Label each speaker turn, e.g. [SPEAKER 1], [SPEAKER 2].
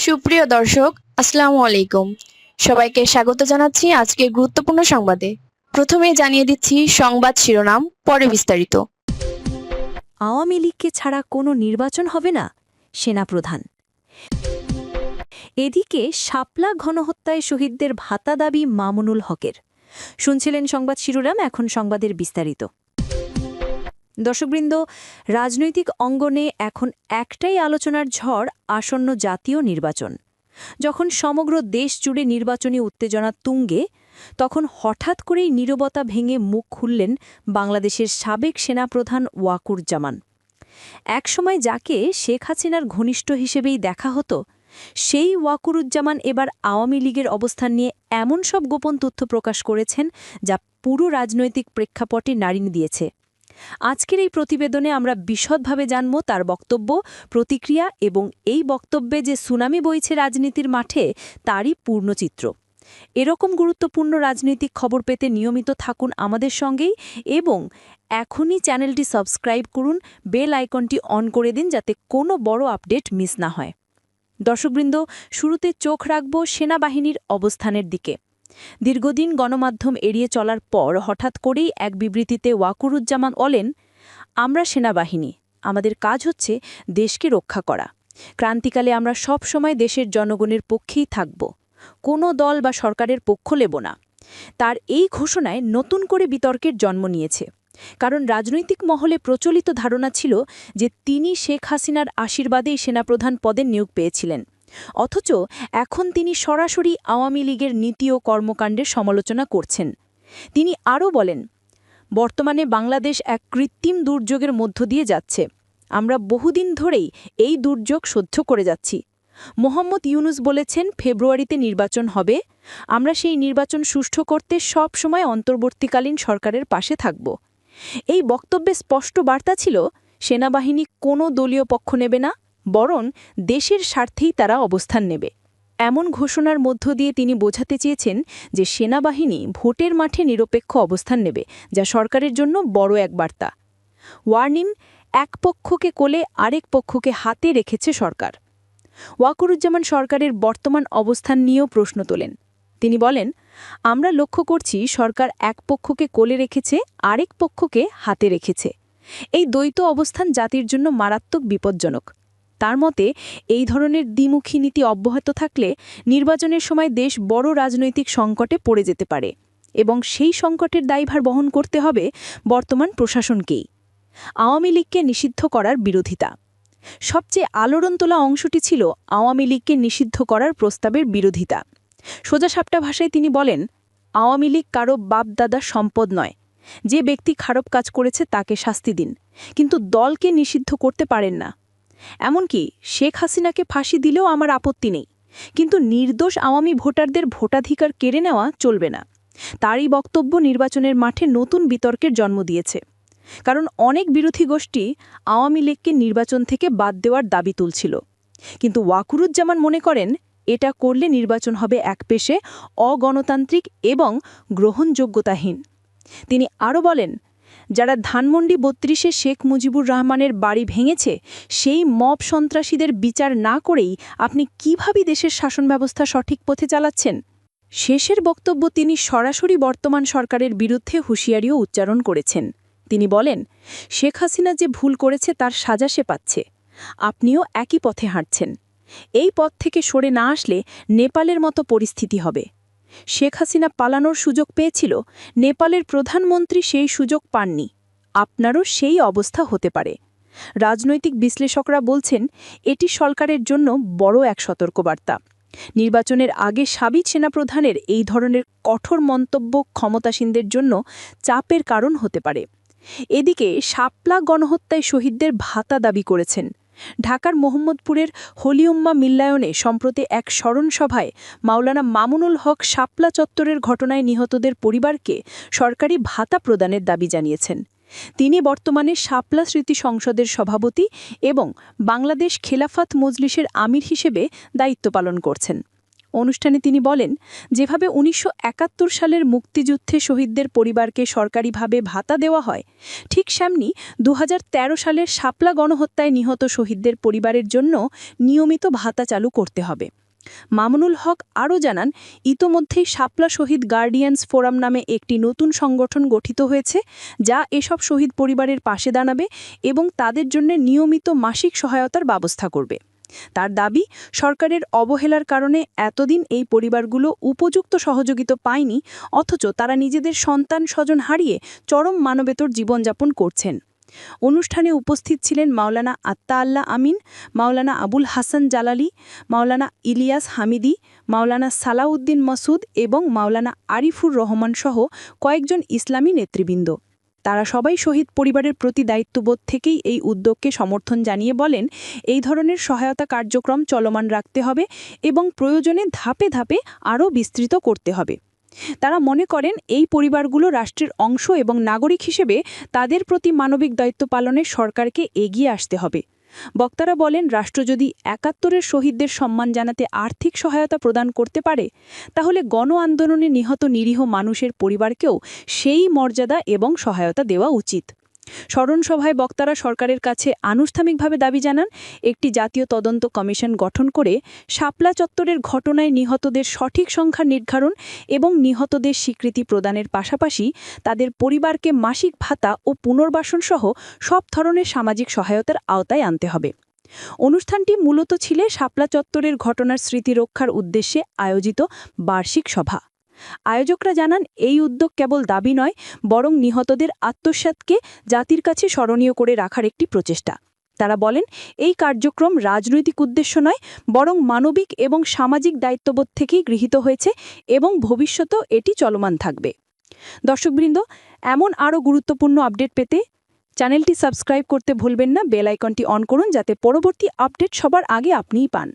[SPEAKER 1] সুপ্রিয় দর্শক, আসসালামু আলাইকুম। সবাইকে স্বাগত জানাচ্ছি আজকের গুরুত্বপূর্ণ সংবাদে। প্রথমেই জানিয়ে দিচ্ছি সংবাদ শিরোনাম, পরে বিস্তারিত।
[SPEAKER 2] আওয়ামী লীগকে ছাড়া কোনো নির্বাচন হবে না, সেনাপ্রধান। এদিকে শাপলা গণহত্যায় শহীদদের ভাতা দাবি মামুনুল হকের। শুনছিলেন সংবাদ শিরোনাম, এখন সংবাদের বিস্তারিত। দর্শকবৃন্দ, রাজনৈতিক অঙ্গনে এখন একটাই আলোচনার ঝড়, আসন্ন জাতীয় নির্বাচন। যখন সমগ্র দেশ জুড়ে নির্বাচনী উত্তেজনা তুঙ্গে, তখন হঠাৎ করেই নীরবতা ভেঙে মুখ খুললেন বাংলাদেশের সাবেক সেনাপ্রধান ওয়াকুরুজ্জামান। একসময় যাকে শেখ হাসিনার ঘনিষ্ঠ হিসেবেই দেখা হতো, সেই ওয়াকুরুজ্জামান এবার আওয়ামী লীগের অবস্থান নিয়ে এমন সব গোপন তথ্য প্রকাশ করেছেন যা পুরো রাজনৈতিক প্রেক্ষাপটে নাড়িয়ে দিয়েছে। আজকের এই প্রতিবেদনে আমরা বিশদভাবে জানব তার বক্তব্য, প্রতিক্রিয়া এবং এই বক্তব্যে যে সুনামি বইছে রাজনীতির মাঠে, তারই পূর্ণচিত্র। এরকম গুরুত্বপূর্ণ রাজনৈতিক খবর পেতে নিয়মিত থাকুন আমাদের সঙ্গেই এবং এখনই চ্যানেলটি সাবস্ক্রাইব করুন, বেল আইকনটি অন করে দিন যাতে কোনো বড় আপডেট মিস না হয়। দর্শকবৃন্দ, শুরুতে চোখ রাখব সেনাবাহিনীর অবস্থানের দিকে। দীর্ঘদিন গণমাধ্যম এড়িয়ে চলার পর হঠাৎ করেই এক বিবৃতিতে ওয়াকুরুজ্জামান বলেন, আমরা সেনাবাহিনী, আমাদের কাজ হচ্ছে দেশকে রক্ষা করা। ক্রান্তিকালে আমরা সব সময় দেশের জনগণের পক্ষেই থাকব, কোনো দল বা সরকারের পক্ষ নেব না। তার এই ঘোষণায় নতুন করে বিতর্কের জন্ম নিয়েছে, কারণ রাজনৈতিক মহলে প্রচলিত ধারণা ছিল যে তিনি শেখ হাসিনার আশীর্বাদেই সেনাপ্রধান পদে নিয়োগ পেয়েছিলেন, অথচ এখন তিনি সরাসরি আওয়ামী লীগের নীতি ও কর্মকাণ্ডের সমালোচনা করছেন। তিনি আরও বলেন, বর্তমানে বাংলাদেশ এক কৃত্রিম দুর্যোগের মধ্য দিয়ে যাচ্ছে। আমরা বহুদিন ধরেই এই দুর্যোগ সহ্য করে যাচ্ছি। মোহাম্মদ ইউনুস বলেছেন ফেব্রুয়ারিতে নির্বাচন হবে, আমরা সেই নির্বাচন সুষ্ঠু করতে সব সময় অন্তর্বর্তীকালীন সরকারের পাশে থাকব। এই বক্তব্যে স্পষ্ট বার্তা ছিল, সেনাবাহিনী কোনো দলীয় পক্ষ নেবে না, বরং দেশের স্বার্থেই তারা অবস্থান নেবে। এমন ঘোষণার মধ্য দিয়ে তিনি বোঝাতে চেয়েছেন যে সেনাবাহিনী ভোটের মাঠে নিরপেক্ষ অবস্থান নেবে, যা সরকারের জন্য বড় এক বার্তা। ওয়ার্নিং, এক পক্ষকে কোলে আরেক পক্ষকে হাতে রেখেছে সরকার। ওয়াকুরুজ্জামান সরকারের বর্তমান অবস্থান নিয়েও প্রশ্ন তোলেন। তিনি বলেন, আমরা লক্ষ্য করছি সরকার এক পক্ষকে কোলে রেখেছে, আরেক পক্ষকে হাতে রেখেছে। এই দ্বৈত অবস্থান জাতির জন্য মারাত্মক বিপজ্জনক। তার মতে, এই ধরনের দ্বিমুখী নীতি অব্যাহত থাকলে নির্বাচনের সময় দেশ বড় রাজনৈতিক সংকটে পড়ে যেতে পারে এবং সেই সংকটের দায়ভার বহন করতে হবে বর্তমান প্রশাসনকেই। আওয়ামী লীগকে নিষিদ্ধ করার বিরোধিতা। সবচেয়ে আলোড়ন তোলা অংশটি ছিল আওয়ামী লীগকে নিষিদ্ধ করার প্রস্তাবের বিরোধিতা। সোজাসাপটা ভাষায় তিনি বলেন, আওয়ামী লীগ কারো বাপ-দাদার সম্পদ নয়। যে ব্যক্তি খারাপ কাজ করেছে তাকে শাস্তি দিন, কিন্তু দলকে নিষিদ্ধ করতে পারেন না। এমনকি শেখ হাসিনাকে ফাঁসি দিলেও আমার আপত্তি নেই, কিন্তু নির্দোষ আওয়ামী ভোটারদের ভোটাধিকার কেড়ে নেওয়া চলবে না। তারই বক্তব্য নির্বাচনের মাঠে নতুন বিতর্কের জন্ম দিয়েছে, কারণ অনেক বিরোধী গোষ্ঠী আওয়ামী লীগকে নির্বাচন থেকে বাদ দেওয়ার দাবি তুলছিল। কিন্তু ওয়াকুরুজ্জামান মনে করেন, এটা করলে নির্বাচন হবে একপেশে, অগণতান্ত্রিক এবং গ্রহণযোগ্যতাহীন। তিনি আরও বলেন, যারা ধানমন্ডি ৩২-এ শেখ মুজিবুর রহমানের বাড়ি ভেঙেছে, সেই মব সন্ত্রাসীদের বিচার না করেই আপনি কিভাবে দেশের শাসন ব্যবস্থা সঠিক পথে চালাচ্ছেন? শেষের বক্তব্য তিনি সরাসরি বর্তমান সরকারের বিরুদ্ধে হুঁশিয়ারিও উচ্চারণ করেছেন। তিনি বলেন, শেখ হাসিনা যে ভুল করেছে তার সাজা সে পাচ্ছে, আপনিও একই পথে হাঁটছেন। এই পথ থেকে সরে না আসলে নেপালের মতো পরিস্থিতি হবে। শেখ হাসিনা পালানোর সুযোগ পেয়েছিল, নেপালের প্রধানমন্ত্রী সেই সুযোগ পাননি। আপনারও সেই অবস্থা হতে পারে। রাজনৈতিক বিশ্লেষকরা বলছেন, এটি সরকারের জন্য বড় এক সতর্কবার্তা। নির্বাচনের আগে সাবেক সেনাপ্রধানের এই ধরনের কঠোর মন্তব্য ক্ষমতাসীনদের জন্য চাপের কারণ হতে পারে। এদিকে শাপলা গণহত্যায় শহীদদের ভাতা দাবি করেছেন। ঢাকার মোহাম্মদপুরের হলিউম্মা মিল্লায়নে সম্প্রতি এক স্মরণ সভায় মাওলানা মামুনুল হক শাপলা চত্বরের ঘটনায় নিহতদের পরিবারকে সরকারি ভাতা প্রদানের দাবি জানিয়েছেন। তিনি বর্তমানে শাপলা স্মৃতি সংসদের সভাপতি এবং বাংলাদেশ খেলাফত মজলিসের আমির হিসেবে দায়িত্ব পালন করছেন। অনুষ্ঠানে তিনি বলেন, যেভাবে ১৯৭১ সালের মুক্তিযুদ্ধে শহীদদের পরিবারকে সরকারিভাবে ভাতা দেওয়া হয়, ঠিক সেমনি ২০১৩ সালের শাপলা গণহত্যায় নিহত শহীদদের পরিবারের জন্য নিয়মিত ভাতা চালু করতে হবে। মামুনুল হক আরও জানান, ইতোমধ্যেই শাপলা শহীদ গার্ডিয়ানস ফোরাম নামে একটি নতুন সংগঠন গঠিত হয়েছে, যা এসব শহীদ পরিবারের পাশে দাঁড়াবে এবং তাদের জন্য নিয়মিত মাসিক সহায়তার ব্যবস্থা করবে। তার দাবি, সরকারের অবহেলার কারণে এতদিন এই পরিবারগুলো উপযুক্ত সহযোগিতা পায়নি, অথচ তারা নিজেদের সন্তান স্বজন হারিয়ে চরম মানবেতর জীবনযাপন করছেন। অনুষ্ঠানে উপস্থিত ছিলেন মাওলানা আত্তা আল্লাহ আমিন, মাওলানা আবুল হাসান জালালি, মাওলানা ইলিয়াস হামিদি, মাওলানা সালাউদ্দিন মাসুদ এবং মাওলানা আরিফুর রহমান সহ কয়েকজন ইসলামী নেতৃবৃন্দ। তারা সবাই শহীদ পরিবারের প্রতি দায়িত্ববোধ থেকেই এই উদ্যোগকে সমর্থন জানিয়ে বলেন, এই ধরনের সহায়তা কার্যক্রম চলমান রাখতে হবে এবং প্রয়োজনে ধাপে ধাপে আরও বিস্তৃত করতে হবে। তারা মনে করেন, এই পরিবারগুলো রাষ্ট্রের অংশ এবং নাগরিক হিসেবে তাদের প্রতি মানবিক দায়িত্ব পালনে সরকারকে এগিয়ে আসতে হবে। বক্তারা বলেন, রাষ্ট্র যদি ৭১-এর শহীদদের সম্মান জানাতে আর্থিক সহায়তা প্রদান করতে পারে, তাহলে গণ আন্দোলনে নিহত নিরীহ মানুষের পরিবারকেও সেই মর্যাদা এবং সহায়তা দেওয়া উচিত। স্মরণসভায় বক্তারা সরকারের কাছে আনুষ্ঠানিকভাবে দাবি জানান, একটি জাতীয় তদন্ত কমিশন গঠন করে শাপলা চত্বরের ঘটনায় নিহতদের সঠিক সংখ্যা নির্ধারণ এবং নিহতদের স্বীকৃতি প্রদানের পাশাপাশি তাদের পরিবারকে মাসিক ভাতা ও পুনর্বাসন সহ সব ধরনের সামাজিক সহায়তার আওতায় আনতে হবে। অনুষ্ঠানটি মূলত ছিল শাপলা চত্বরের ঘটনার স্মৃতি রক্ষার উদ্দেশ্যে আয়োজিত বার্ষিক সভা। আয়োজকরা জানান, এই উদ্যোগ কেবল দাবি নয়, বরং নিহতদের আত্মসাৎকে জাতির কাছে স্মরণীয় করে রাখার একটি প্রচেষ্টা। তারা বলেন, এই কার্যক্রম রাজনৈতিক উদ্দেশ্য নয়, বরং মানবিক এবং সামাজিক দায়িত্ববোধ থেকেই গৃহীত হয়েছে এবং ভবিষ্যতেও এটি চলমান থাকবে। দর্শকবৃন্দ, এমন আরও গুরুত্বপূর্ণ আপডেট পেতে চ্যানেলটি সাবস্ক্রাইব করতে ভুলবেন না। বেল আইকনটি অন করুন, যাতে পরবর্তী আপডেট সবার আগে আপনিই পান।